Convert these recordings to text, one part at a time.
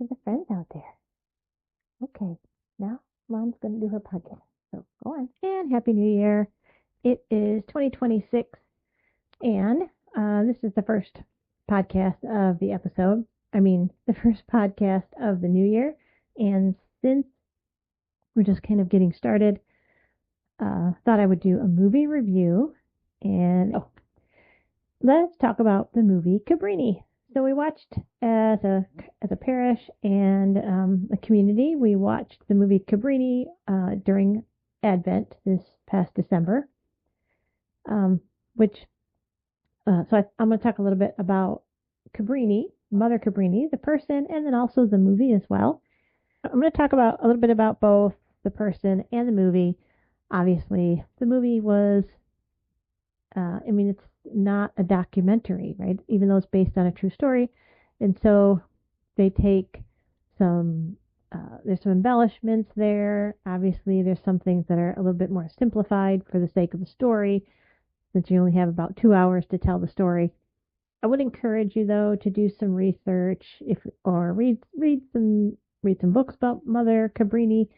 to the friends out there. Okay, now Mom's going to do her podcast. So go on. And Happy New Year. It is 2026, and this is the first podcast of the episode. The first podcast of the new year. And since we're just kind of getting started, thought I would do a movie review. And let's talk about the movie Cabrini. So we watched as a parish and a community. We watched the movie Cabrini during Advent this past December. I'm going to talk a little bit about Cabrini, Mother Cabrini, the person, and then also the movie as well. I'm going to talk about a little bit about both the person and the movie. Obviously, the movie was, it's not a documentary, right? Even though it's based on a true story. And so they take there's some embellishments there. Obviously, there's some things that are a little bit more simplified for the sake of the story, since you only have about 2 hours to tell the story. I would encourage you, though, to do some research or read some books about Mother Cabrini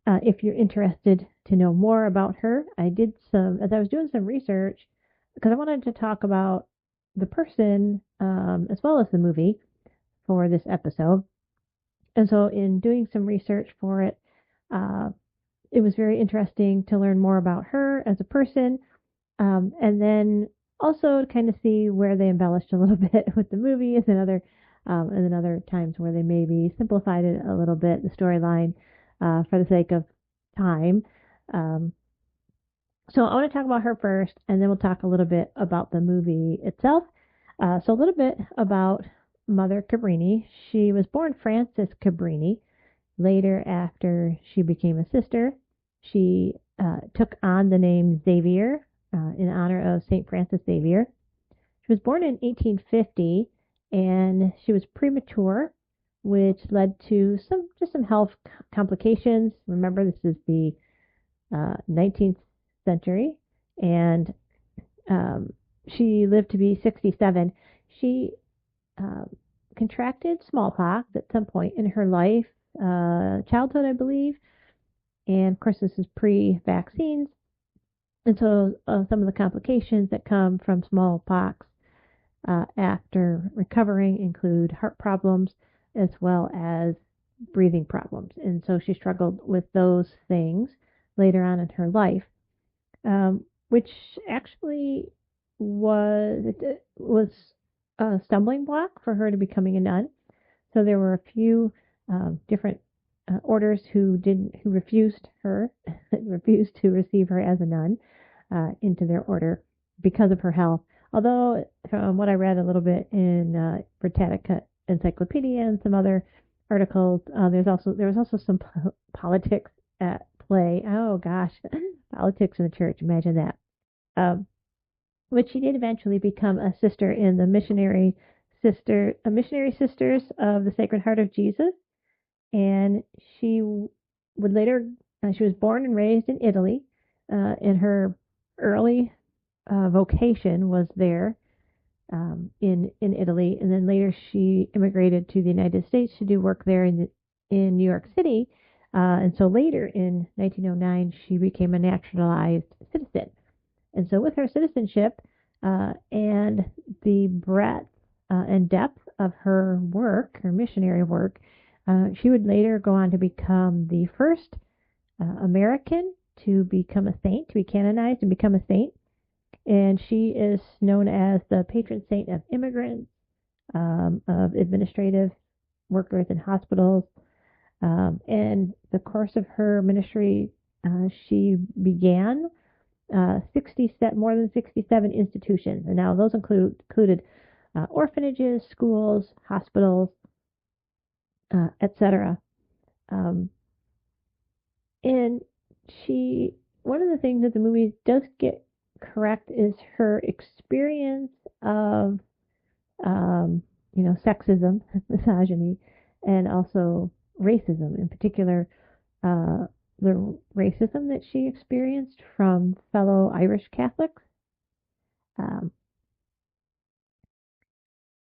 if you're interested to know more about her. As I was doing some research, because I wanted to talk about the person as well as the movie for this episode. And so in doing some research for it, it was very interesting to learn more about her as a person, and then also kind of see where they embellished a little bit with the movies and then other times where they maybe simplified it a little bit, the storyline, for the sake of time. So I want to talk about her first, and then we'll talk a little bit about the movie itself. So a little bit about Mother Cabrini. She was born Frances Cabrini. Later, after she became a sister, she took on the name Xavier in honor of St. Francis Xavier. She was born in 1850, and she was premature, which led to some health complications. Remember, this is the 19th century, and she lived to be 67. She contracted smallpox at some point in her life, childhood, I believe. And of course, this is pre-vaccines. And so some of the complications that come from smallpox after recovering include heart problems as well as breathing problems. And so she struggled with those things later on in her life, which actually was a stumbling block for her to becoming a nun. So there were a few different orders who refused refused to receive her as a nun into their order because of her health. Although, from what I read a little bit in Britannica Encyclopedia and some other articles, there was also some politics at play. Oh gosh, politics in the church! Imagine that. But she did eventually become a sister in the Missionary Sisters of the Sacred Heart of Jesus, and she would later. She was born and raised in Italy, and her early vocation was there in Italy, and then later she immigrated to the United States to do work there in New York City, and so later in 1909 she became a naturalized citizen. And so with her citizenship and the breadth and depth of her work, her missionary work, she would later go on to become the first American to become a saint, to be canonized and become a saint. And she is known as the patron saint of immigrants, of administrative workers in hospitals. And the course of her ministry, she began more than 67 institutions. And now those included orphanages, schools, hospitals, etc. And one of the things that the movie does get correct is her experience of, sexism, misogyny, and also racism. In particular, the racism that she experienced from fellow Irish Catholics.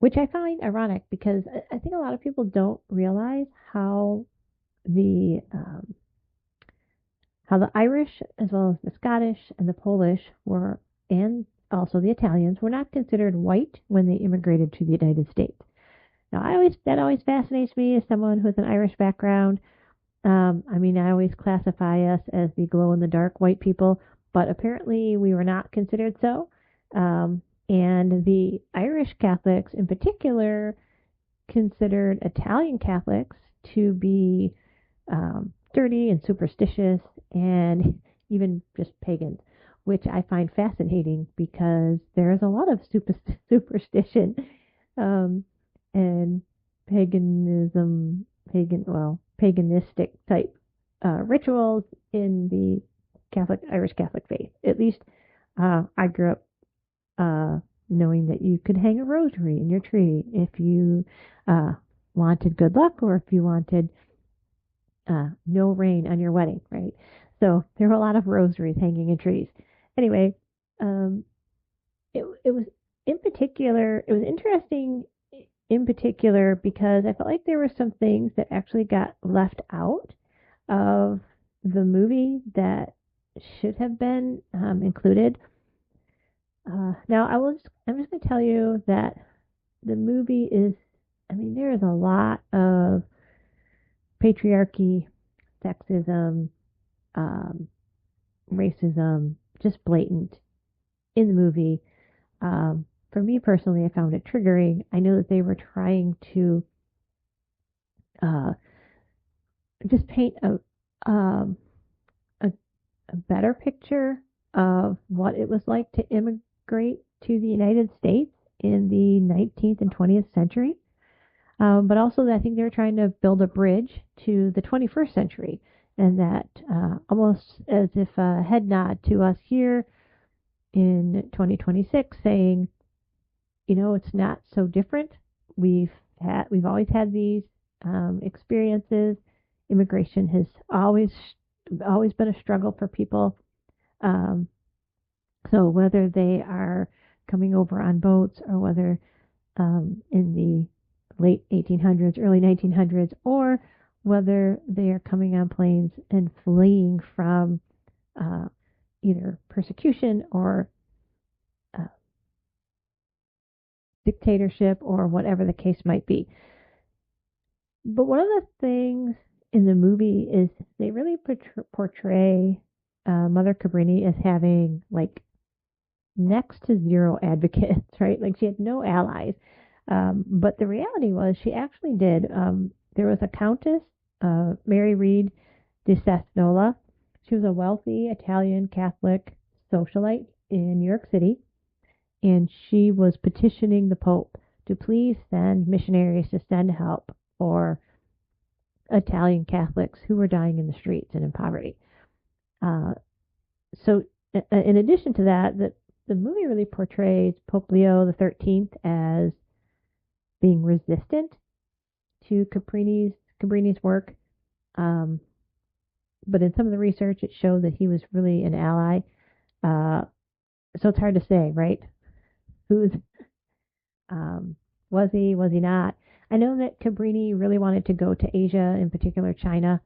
which I find ironic because I think a lot of people don't realize the um, how the Irish, as well as the Scottish and the Polish were, and also the Italians, were not considered white when they immigrated to the United States. Now, that always fascinates me as someone with an Irish background. I mean, I always classify us as the glow in the dark white people, but apparently we were not considered so. And the Irish Catholics, in particular, considered Italian Catholics to be dirty and superstitious and even just pagans, which I find fascinating because there is a lot of superstition um, and paganistic type rituals in the Irish Catholic faith. At least I grew up uh, knowing that you could hang a rosary in your tree if you uh, wanted good luck or if you wanted no rain on your wedding, right? So there were a lot of rosaries hanging in trees. Anyway, um, it was it was interesting in particular because I felt like there were some things that actually got left out of the movie that should have been included. Now, I'm just going to tell you that the movie is, I mean, there is a lot of patriarchy, sexism, um, racism, just blatant in the movie. For me personally, I found it triggering. I know that they were trying to uh, just paint um, a a better picture of what it was like to immigrate to the United States in the 19th and 20th century. But also, I think they were trying to build a bridge to the 21st century, and that almost as if a head nod to us here in 2026, saying, you know, it's not so different. We've always had these experiences. Immigration has always been a struggle for people. Um, so whether they are coming over on boats or whether in the late 1800s, early 1900s, or whether they are coming on planes and fleeing from uh, either persecution or uh, dictatorship or whatever the case might be. But one of the things in the movie is they really portray Mother Cabrini as having like next to zero advocates, right? Like she had no allies. But the reality was she actually did. There was a countess, Mary Reed de Sasnola. She was a wealthy Italian Catholic socialite in New York City, and she was petitioning the Pope to please send missionaries to send help for Italian Catholics who were dying in the streets and in poverty. Uh, so, in addition to that, the movie really portrays Pope Leo the 13th as being resistant to Cabrini's work. Um, but in some of the research, it showed that he was really an ally. Uh, so it's hard to say, right? Who's um, was he not? I know that Cabrini really wanted to go to Asia, in particular China,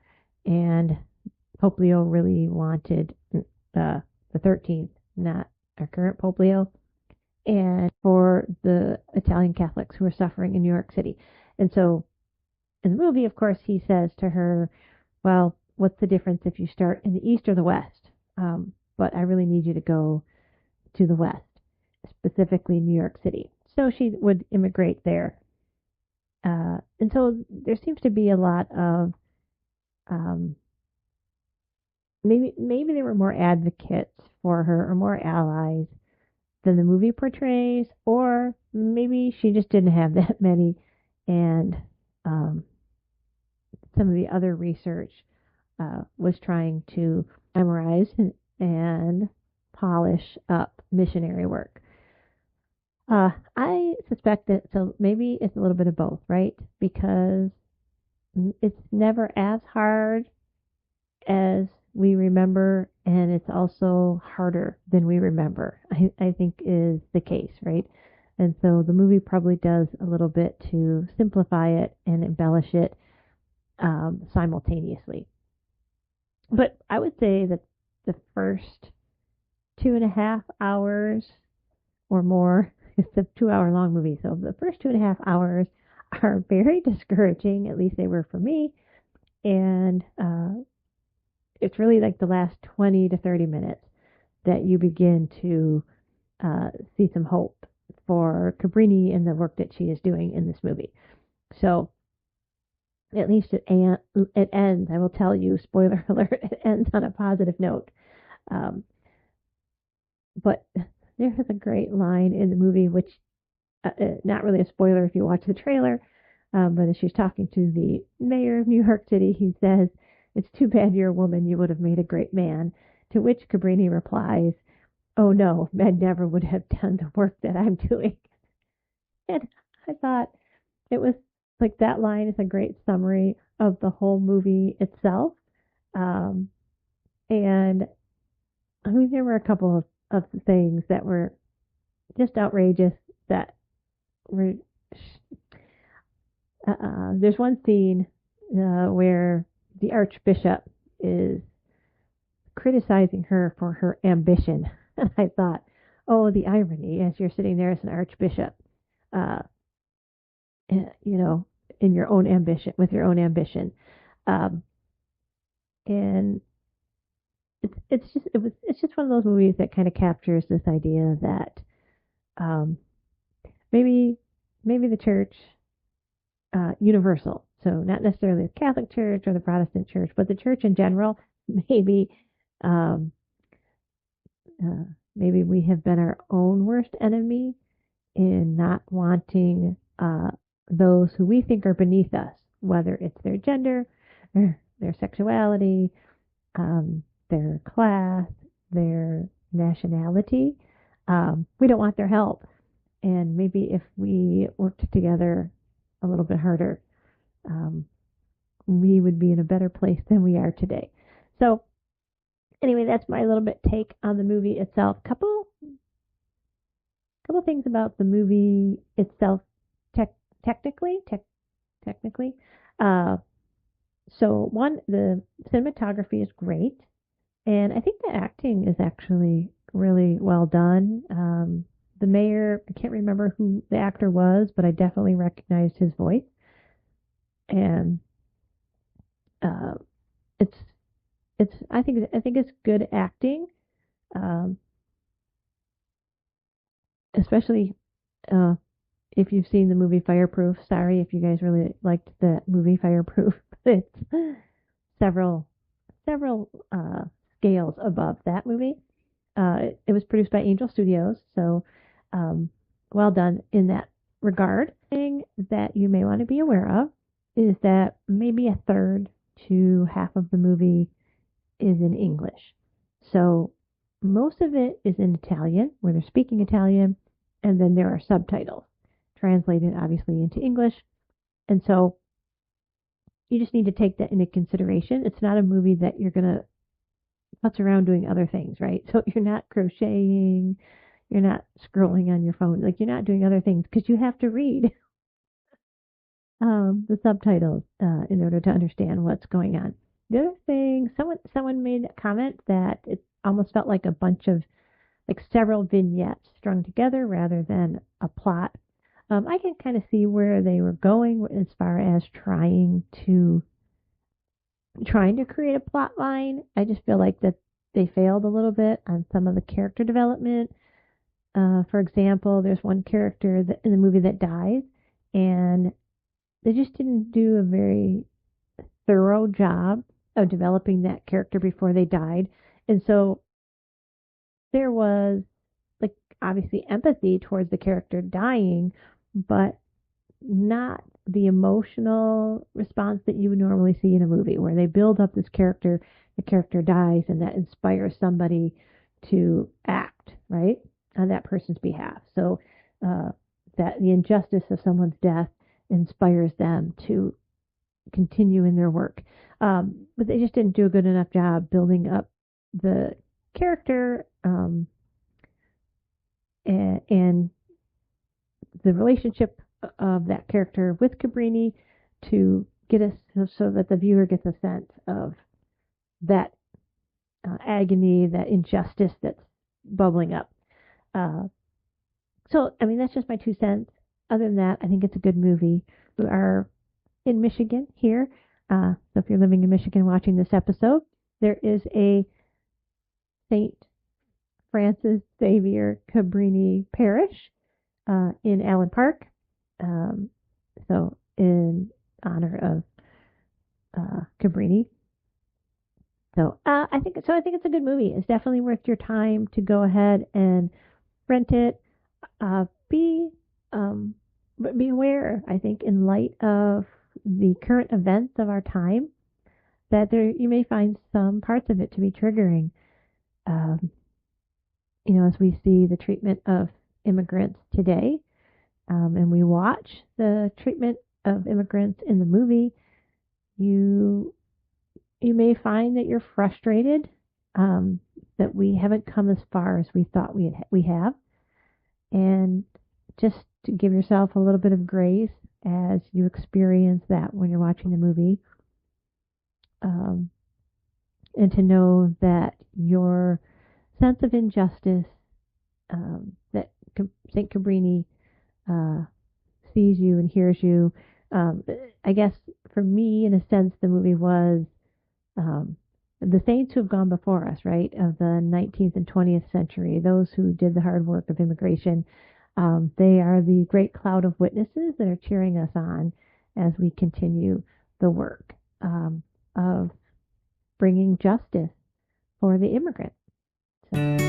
and Pope Leo really wanted the 13th, not our current Pope Leo, and for the Italian Catholics who are suffering in New York City. And so in the movie, of course, he says to her, well, what's the difference if you start in the East or the West? But I really need you to go to the West, specifically New York City. So she would immigrate there. And so there seems to be a lot of um, maybe there were more advocates for her or more allies than the movie portrays, or maybe she just didn't have that many, and um, some of the other research was trying to memorize and polish up missionary work. I suspect that so maybe it's a little bit of both, right? Because it's never as hard as we remember, and it's also harder than we remember. I think is the case, right? And so the movie probably does a little bit to simplify it and embellish it simultaneously. But I would say that the first 2.5 hours or more, it's a 2 hour long movie. So the first 2.5 hours are very discouraging, at least they were for me. And it's really like the last 20 to 30 minutes that you begin to see some hope for Cabrini and the work that she is doing in this movie. So at least it ends, I will tell you, spoiler alert, it ends on a positive note. Um, but there is a great line in the movie, which not really a spoiler if you watch the trailer, but as she's talking to the mayor of New York City, he says, "It's too bad you're a woman. You would have made a great man." To which Cabrini replies, "Oh no, men never would have done the work that I'm doing." And I thought it was like that line is a great summary of the whole movie itself. Um, and I mean, there were a couple of things that were just outrageous that were. There's one scene where the archbishop is criticizing her for her ambition. And I thought, oh, the irony as you're sitting there as an archbishop, uh, you know, in your own ambition, with your own ambition. Um, and it's just one of those movies that kind of captures this idea that um, maybe the church universal, so not necessarily the Catholic Church or the Protestant Church, but the church in general, maybe um, uh, maybe we have been our own worst enemy in not wanting those who we think are beneath us, whether it's their gender, their sexuality, their class, their nationality. We don't want their help. And maybe if we worked together a little bit harder, um, we would be in a better place than we are today. So, anyway, that's my little bit take on the movie itself. Couple things about the movie itself, tech, technically, technically. Uh, so one, the cinematography is great, and I think the acting is actually really well done. The mayor, I can't remember who the actor was, but I definitely recognized his voice, and uh, it's I think it's good acting, um, especially uh, if you've seen the movie Fireproof. Sorry if you guys really liked the movie Fireproof, but it's several scales above that movie. It was produced by Angel Studios, so um, well done in that regard. Thing that you may want to be aware of is that maybe a third to half of the movie is in English. So most of it is in Italian, where they're speaking Italian, and then there are subtitles translated obviously into English. And so you just need to take that into consideration. It's not a movie that you're going to putz around doing other things, right? So you're not crocheting, you're not scrolling on your phone, like you're not doing other things because you have to read the subtitles in order to understand what's going on. The other thing, someone made a comment that it almost felt like a bunch of like several vignettes strung together rather than a plot. I can kind of see where they were going as far as trying to create a plot line. I just feel like that they failed a little bit on some of the character development. For example, there's one character that, in the movie that dies, and they just didn't do a very thorough job of developing that character before they died. And so there was like obviously empathy towards the character dying, but not the emotional response that you would normally see in a movie where they build up this character, the character dies, and that inspires somebody to act, right, on that person's behalf. So that the injustice of someone's death inspires them to continue in their work. But they just didn't do a good enough job building up the character and the relationship of that character with Cabrini to get us so that the viewer gets a sense of that agony, that injustice that's bubbling up. Uh, so, I mean, that's just my 2 cents. Other than that, I think it's a good movie. We are in Michigan here. So if you're living in Michigan watching this episode, there is a St. Francis Xavier Cabrini Parish in Allen Park. Um, so in honor of Cabrini. So I think it's a good movie. It's definitely worth your time to go ahead and rent it. Be but be aware. I think in light of the current events of our time, that there you may find some parts of it to be triggering. Um, as we see the treatment of immigrants today, and we watch the treatment of immigrants in the movie, you you may find that you're frustrated that we haven't come as far as we thought we have, and just to give yourself a little bit of grace as you experience that when you're watching the movie, um, and to know that your sense of injustice, that St. Cabrini uh, sees you and hears you. I guess for me, in a sense, the movie was um, the saints who have gone before us, right, of the 19th and 20th century, those who did the hard work of immigration. They are the great cloud of witnesses that are cheering us on as we continue the work of bringing justice for the immigrant. So.